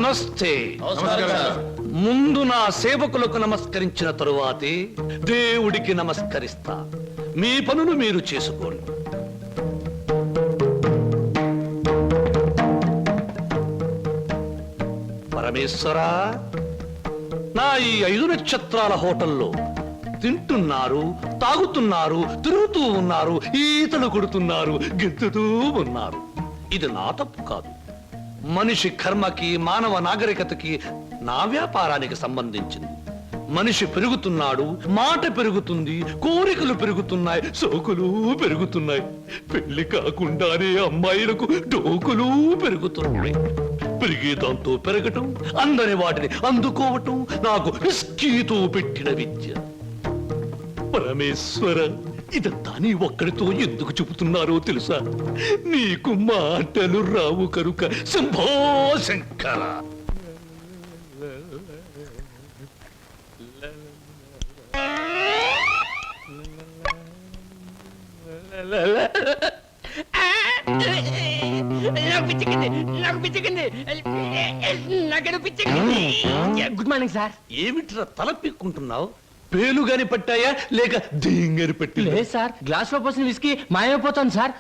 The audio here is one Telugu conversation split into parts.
నమస్తే. ముందు నా సేవకులకు నమస్కరించిన తరువాతే దేవుడికి నమస్కరిస్తా. మీ పనులు మీరు చేసుకోండి. పరమేశ్వరా, నా ఈ 5 నక్షత్రాల హోటల్లో తింటున్నారు, తాగుతున్నారు, తిరుగుతూ ఉన్నారు, ఈతలు కొడుతున్నారు, గెంతుతూ ఉన్నారు. ఇది నా తప్పు కాదు. మనిషి కర్మకి, మానవ నాగరికతకి, నా వ్యాపారానికి సంబంధించింది. మనిషి పెరుగుతున్నాడు, మాట పెరుగుతుంది, కోరికలు పెరుగుతున్నాయి, సోకులు పెరుగుతున్నాయి. పెళ్లి కాకుండానే అమ్మాయిలకు డోకులు పెరుగుతున్నాయి. పెరిగే దాంతో పెరగటం, అందని వాటిని అందుకోవటం నాకు విస్కీతో పెట్టిన విద్య. పరమేశ్వర, ఇదంతా నీ ఒక్కడితో ఎందుకు చెబుతున్నారో తెలుసా? నీకు మాటలు రావు కనుక. Shambho Shankara. Good morning sir. ఏమిట్రా తల పిక్కుంటున్నావు? పేలుగాని పట్టాయా లేక దెయ్యంగాని పట్టి? లేదు సార్, గ్లాస్ లో పోసిన విస్కీ మాయమైపోతుంది సార్.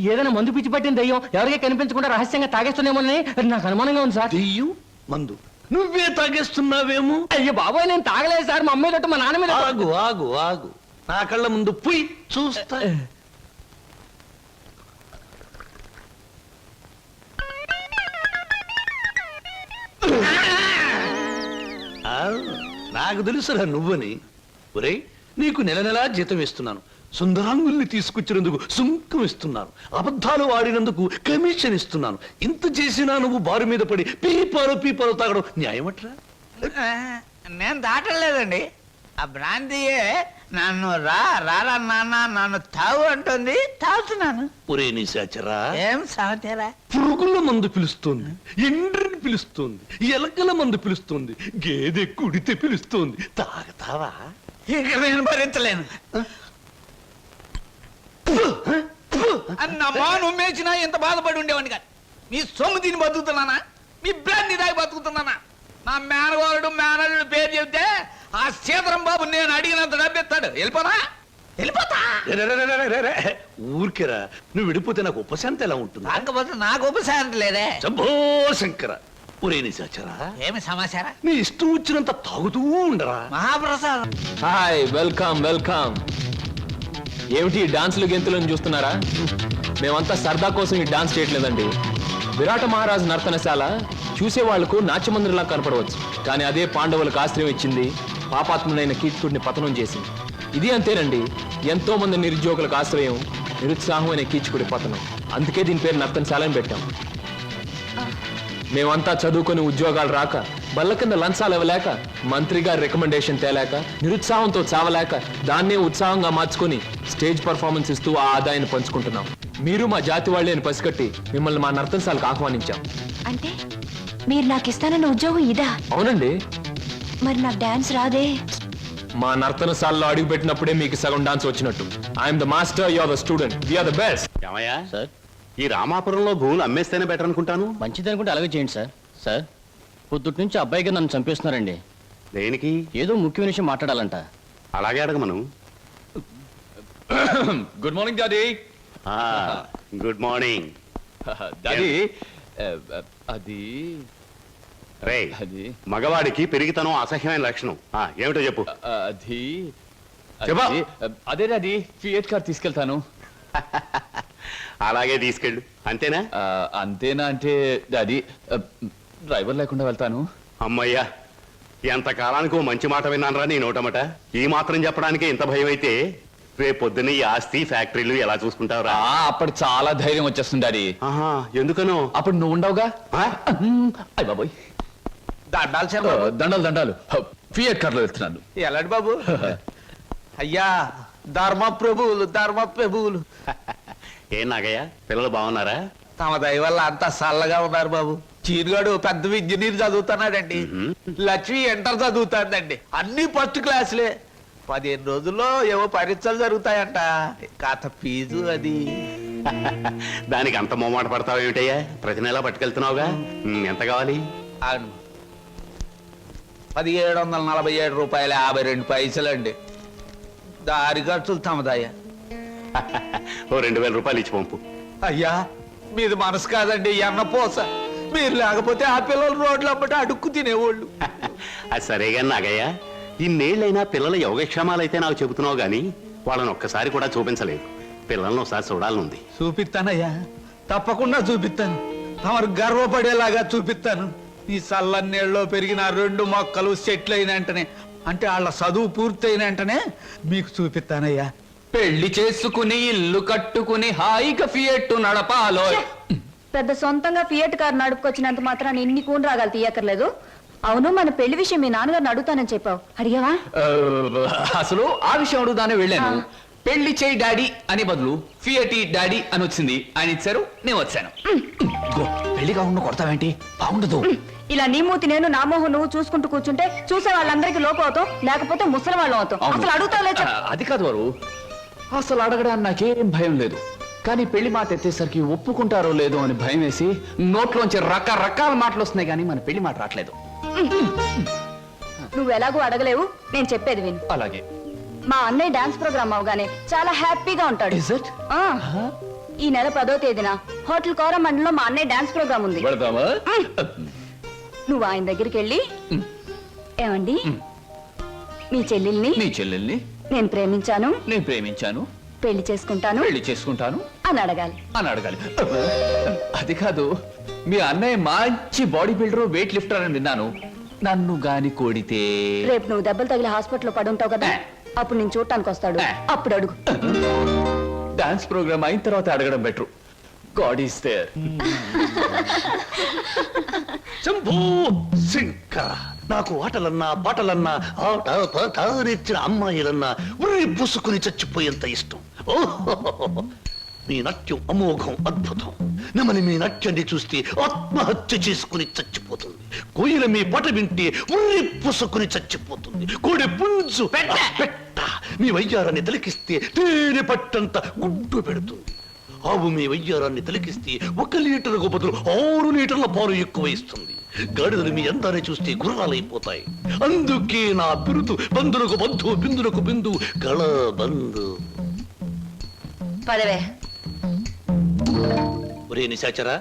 ఏదైనా మందు పిచ్చి పట్టిన దయ్యం ఎవరికీ కనిపించకుండా రహస్యంగా తాగేస్తున్నామోనని నాకు అనుమానంగా ఉంది సార్. దెయ్యం మందు నువ్వే తాగేస్తున్నావేమో? అయ్యో బాబోయ్, నేను తాగలేదు సార్. మా అమ్మాయి తోట మా నాన్న మీద. ఆగు ఆగు ఆగు, నా కళ్ళ ముందు పుయ్ చూస్తా. నాకు తెలుసురా నువ్వని. ఒరేయ్, నీకు నెల నెలా జీతం ఇస్తున్నాను, సుందరాంగుల్ని తీసుకొచ్చినందుకు సుంకం ఇస్తున్నాను, అబద్ధాలు ఆడినందుకు కమిషన్ ఇస్తున్నాను. ఇంత చేసినా నువ్వు బారు మీద పడి పీపాలు తాగడం న్యాయమట్రా? నేను దాటలేదండి. ఆ బ్రాంతియే నన్ను రారా నాన్న నన్ను తాగు అంటుంది, తాగుతున్నాను. ఒరే నిశాచరా, ఏం సమాచారా? పురుగుల మందు పిలుస్తోంది, ఎండ్రిని పిలుస్తోంది, ఎలకల మందు పిలుస్తోంది, గేదె కుడితే పిలుస్తోంది. తాగతావా? ఇక నేను భరించలేను. అన్నమ్మా, నువ్వు మేచినా ఎంత బాధపడి ఉండేవాడిని కాదు. మీ సొమ్ము తిని బతుకుతున్నానా? మీ బ్రాంతి దాగి బతుకుతున్నానా? నా మేనవారుడు మేనల్లుడు పేరు చెబితే ఆ సీతరం బాబు నేను అడిగినంత డబ్బిస్తాడు. వెళ్ళిపోతా. ఊరికేరా, నువ్వు విడిపోతే నాకు ఉపశాంతి ఎలా ఉంటుంది? కాకపోతే నాకు ఉపశాంతి లేదే. శంభో శంకర. ఒరే నిశాచరా, ఏమి సమాచారం? నీ ఇష్టం వచ్చినంత తాగుతూ ఉండరా. మహాప్రసాదం. Hi, welcome welcome. ఏమిటి డాన్సులు గెంతులను చూస్తున్నారా? మేమంతా సరదా కోసం ఈ డాన్స్ చేయట్లేదండి. విరాట మహారాజు నర్తనశాల చూసే వాళ్లకు నాట్యమందిరంలా కనపడవచ్చు, కానీ అదే పాండవులకు ఆశ్రయం ఇచ్చింది, పాపాత్ముడైన కీచకుడిని పతనం చేసింది. ఇది అంతేనండి, ఎంతో మంది నిరుద్యోగులకు ఆశ్రయం, నిరుత్సాహమైన కీచకుడి పతనం. అందుకే దీని పేరు నర్తనశాల అని పెట్టాం. మేమంతా చదువుకొని ఉద్యోగాలు రాక, బల్ల కింద లంచాలు ఇవ్వలేక, మంత్రి గారి రికమెండేషన్ తేలేక, నిరుత్సాహంతో చావలేక, దాన్నే ఉత్సాహంగా మార్చుకొని స్టేజ్ పర్ఫార్మెన్స్ ఇస్తూ ఆ ఆదాయాన్ని పంచుకుంటున్నాం. మీరు మా జాతి వాళ్ళే అని పసిగట్టి మిమ్మల్ని మా నర్తనశాలకు ఆహ్వానించాం. అంటే మీరు నాకు ఇస్తానన్న ఉద్యోగం ఇదా? అవునండి. మరి నాకు డాన్స్ రాదే? మా నర్తనశాలలో అడుగు పెట్టినప్పుడే మీకు సగం డాన్స్ వచ్చినట్టు. I'm the master, you are the student, we are the best. ఏమయ్యా సార్, ఈ రామాపురంలో భూములు అమ్మేస్తేనే బెటర్ అనుకుంటాను. మంచిది అనుకుంటే అలాగే చేయండి సార్. సార్, పొద్దుటి నుంచి అబ్బాయిగా నన్ను చంపేస్తున్నారండి. దేనికి? ఏదో ముఖ్యమైన విషయం మాట్లాడాలంట. అలాగే అడగమను. Good morning daddy. Good morning daddy. అది రే, మగవాడికి పెరిగితనం అసహ్యమైన లక్షణం. ఏమిటో చెప్పు. అది చెప్పా. అదే డాడీ, ఫియట్ కార్ తీసుకెళ్తాను. అలాగే తీసుకెళ్ళు. అంతేనా? అంతేనా అంటే డాడీ, డ్రైవర్ లేకుండా వెళ్తాను. అమ్మయ్యా, ఎంత కాలానికి మంచి మాట విన్నానరా నీ నోటమట. ఈ మాత్రం చెప్పడానికి ఇంత భయం అయితే రేపు పొద్దున్న ఈ ఆస్తి ఫ్యాక్టరీలు ఎలా చూసుకుంటావురా? అప్పుడు చాలా ధైర్యం వచ్చేస్తుంది డాడీ. ఎందుకనో? అప్పుడు నువ్వు ఉండవుగా. అయ్య బాబోయ్, దండాలు దండాలు. ఫియట్ కార్లో వెళ్తున్నాను. ఎలాంటి బాబు? అయ్యా, ధర్మ ప్రభువులు. ఏం నాగయ్య, పిల్లలు బాగున్నారా? తమ దయ వల్ల అంతా చల్లగా ఉన్నారు బాబు. చీరుగాడు పెద్ద ఇంజనీర్ చదువుతున్నాడండి. లక్ష్మి ఇంటర్ చదువుతాందండి. అన్ని ఫస్ట్ క్లాసులే. 15 రోజుల్లో ఏవో పరీక్షలు జరుగుతాయంట. కాత ఫీజు అది. దానికి అంత మొమ్మాట పడతావు ఏమిటయ్యా? ప్రతి నెలా పట్టుకెళ్తున్నావుగా. ఎంత కావాలి? అవును 1747 రూపాయల 52 పైసలండి. దారి ఖర్చులు తమదయ్యా. ఓ 2000 రూపాయలు ఇచ్చి పంపు. అయ్యా మీది మనసు కాదండి ఎన్నపోస. మీరు లేకపోతే ఆ పిల్లలు రోడ్లు అప్పటి అడుక్కు తినేవాళ్ళు. అది సరేగా నాగయ్య, ఇన్నేళ్ళైనా పిల్లల యోగక్షేమాలైతే నాకు చెబుతున్నావు గాని వాళ్ళని ఒక్కసారి కూడా చూపించలేదు. పిల్లల్ని ఒకసారి చూడాలనుంది. చూపిస్తానయ్యా, తప్పకుండా చూపిస్తాను. తమరు గర్వపడేలాగా చూపిస్తాను. ఈ చల్లన్నేళ్ళలో పెరిగిన 2 మొక్కలు సెటిల్ అయిన వెంటనే, అంటే వాళ్ళ చదువు పూర్తయిన వెంటనే మీకు చూపిస్తానయ్యా. పెళ్లి చేసుకుని ఇల్లు కట్టుకుని హాయిగా ఫియట్ నడపాలో. పెద్ద సొంతంగా ఫియట్ కార్ నడుపుకొచ్చినంత మాత్రాన్ని ఇన్ని కూని రాగాలు తీయక్కర్లేదు. అవును, మన పెళ్లి విషయం మీ నాన్నగారిని అడుగుతానని చెప్పావు, అడిగావా? అసలు ఆ విషయం అడుగుదానే వెళ్ళాను. పెళ్లి చేయి డాడీ అని బదులు ఫియటి డాడీ అని వచ్చింది. ఆయన ఇచ్చారు, నేను వచ్చాను. పెళ్లి కాకుండా కొడతావేంటి? బాగుండదు. ఇలా నీ మూతి నేను నా మోహం నువ్వు చూసుకుంటూ కూర్చుంటే చూసే వాళ్ళందరికీ లోపం అవుతాం, లేకపోతే ముసలి వాళ్ళం అవుతాం. అవును. అసలు అడుగుతావులే అది కాదు వారు, అసలు అడగడానికి నాకేం భయం లేదు. కానీ పెళ్లి మాట ఎత్తేసరికి ఒప్పుకుంటారో లేదో అని భయం వేసి నోట్లోంచి రకరకాల మాటలు వస్తున్నాయి, కానీ మన పెళ్లి మాట రావట్లేదు. నువ్వు ఎలాగో అడగలేవు, నేను చెప్పేది విను. అలాగే. మా అన్నయ్య డాన్స్ ప్రోగ్రామ్ అవగానే చాలా హ్యాపీగా ఉంటాడు. Is it? ఆ. ఈ నెల 10వ తేదీన హోటల్ కోరమండలో మా అన్నయ్య డాన్స్ ప్రోగ్రామ్ ఉంది. వెళదామా? నువ్వు ఆయన దగ్గరికి వెళ్ళి, ఏమండి మీ చెల్లెల్ని నీ చెల్లెల్ని నేను ప్రేమించాను, నేను ప్రేమించాను, పెళ్లి చేసుకుంటాను పెళ్లి చేసుకుంటాను అని అడగాలి. అని అడగాలి. అది కాదు, మీ అన్నయ్య మంచి బాడీ బిల్డర్, వెయిట్ లిఫ్టర్ అని విన్నాను. నన్ను గాని కోడితే రేపు నువ్వు దెబ్బలు తగిలి హాస్పిటల్లో పడి ఉంటావు కదా, అప్పుడు నేను చూడటానికి వస్తాడు, అప్పుడు అడుగు. డాన్స్ ప్రోగ్రామ్ అయిన తర్వాత అడగడం better. God is there. Shambhu Shankara, నాకు ఆటలన్నా పాటలన్నా ఆట పాట నేర్చిన అమ్మాయిలన్నా ఉర్రి పూసుకుని చచ్చిపోయేంత ఇష్టం. ఓహో, మీ నాట్యం అమోఘం, అద్భుతం. నెమలి మీ నాట్యాన్ని చూస్తే ఆత్మహత్య చేసుకుని చచ్చిపోతుంది. కోయిల మీ పాట వింటే ఉర్రి పూసుకుని చచ్చిపోతుంది. కోడి పుంజు పెట్ట మీ వయ్యారాన్ని తిలకిస్తే తేనె పట్టంత గుడ్డు పెడుతుంది. ఆవు మీ వయ్యారాన్ని తిలకిస్తే 1 లీటర్కు బదులు 6 లీటర్ల పాలు ఎక్కువ ఇస్తుంది. గాడిదలు మీ అందాన్ని చూస్తే గుర్రాలైపోతాయి. అందుకే నా బిరుదు బంధులకు బంధు, బిందులకు బిందు, గళ బంధు. పదవే. ఒరే నిశాచరా,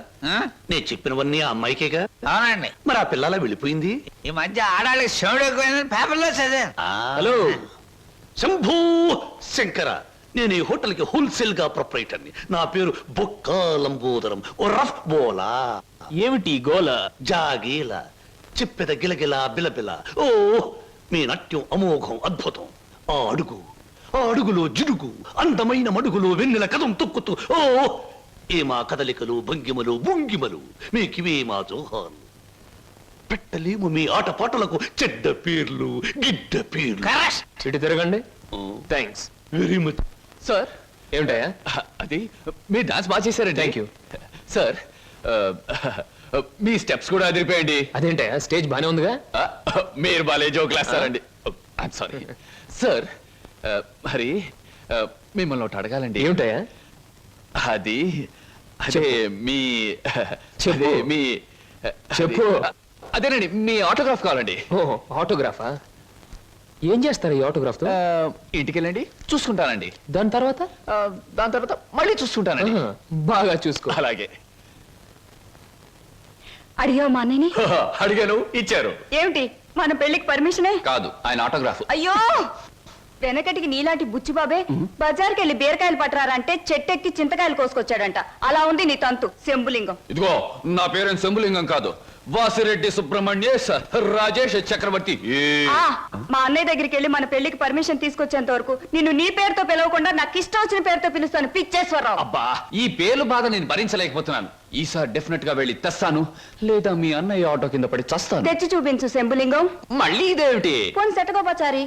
నేను చెప్పినవన్నీ ఆ అమ్మాయికేగా? అవునండి. మరి ఆ పిల్లలా వెళ్ళిపోయింది. ఈ మధ్య ఆడాళ్ళకి శివుడు ఎక్కువైందని పేపర్లో చదివాను. హలో శంభూ శంకర, నేను ఈ హోటల్ కి హోల్సేల్ గా ప్రొపరేటర్ని. నా పేరు బొక్క లంబోదరం, ఓ రఫ్ బోలా. ఏమిటి గోల? జాగీల చెప్పెద గిలగిల బిలబిల. ఓ మీ నాట్యం అమోఘం, అద్భుతం. ఆ అడుగులో జిడుగు, అందమైన మడుగులో వెన్నెల కథం తొక్కుతూ. ఓ ఏ మా కదలికలు, భంగిమలు, భుంగిమలు, మీకివే మా జోహాలు. పెట్టలేము మీ ఆటపాటలకు చెడ్డ పేర్లు, గిడ్డ పేర్లు. ఇటు తిరగండి. థ్యాంక్స్. Very much. సార్ ఏమిటయ్యా? అది మీరు డాన్స్ బాగా చేశారండి. Thank you. Sir me steps కూడా అదిరిపోయండి. అదేంటయ్యా, స్టేజ్ బానే ఉందిగా? మీరు బాలే జోకులు వేస్తారండి. సారీ సార్, మరి మిమ్మల్ని ఒకటి అడగాలండి. ఏమిటయ్యా? అది అదే మీ చెప్పు. అదే మీ చెప్పు. అదేనండి, మీ ఆటోగ్రాఫ్ కావాలండి. ఓ ఆటోగ్రాఫా? ఏం చేస్తారు ఈ ఆటోగ్రాఫ్ తో? ఇంటికి వెళ్ళండి, చూసుకుంటానండి. దాని తర్వాత? దాని తర్వాత మళ్ళీ చూసుకుంటానండి. ఆహా, బాగా చూసుకో. అలాగే. అడిగావు మా అన్నయ్యని? అడిగాను, ఇచ్చారు. ఏమిటి మన పెళ్లికి పర్మిషనే? కాదు, ఆయన ఆటోగ్రాఫ్. అయ్యో, వెనకటికి నీలాంటి బుచ్చిబాబే బజార్కి వెళ్ళి బీరకాయలు పట్టరారంటే చెట్టెక్కి చింతకాయలు కోసుకొచ్చాడంట. అలా ఉంది నీ తంతు శంభులింగం. ఇదిగో, నా పేరు శంభులింగం కాదు, వాసిరెడ్డి సుబ్రహ్మణ్యేశ్ రాజేష్ చక్రవర్తి. ఆ, మా అన్నయ్య దగ్గరికి వెళ్ళి మన పెళ్లికి పర్మిషన్ తీసుకొచ్చేంత వరకు నిన్ను నీ పేరుతో పిలవకుండా నాకు ఇష్టం వచ్చిన పేరుతో పిలుస్తాను, పిచ్చేశ్వరరావు. అబ్బా, ఈ పేర్లు బాధ నేను భరించలేకపోతున్నాను. ఈసారి డెఫినెట్ గా వెళ్ళి తెస్తాను, లేదా మీ అన్నయ్య ఆటో కింద పడి చస్తాను. తెచ్చి చూపించు శంభులింగం. మళ్ళీ ఇదేమిటి? పోని సెటగోపచారి.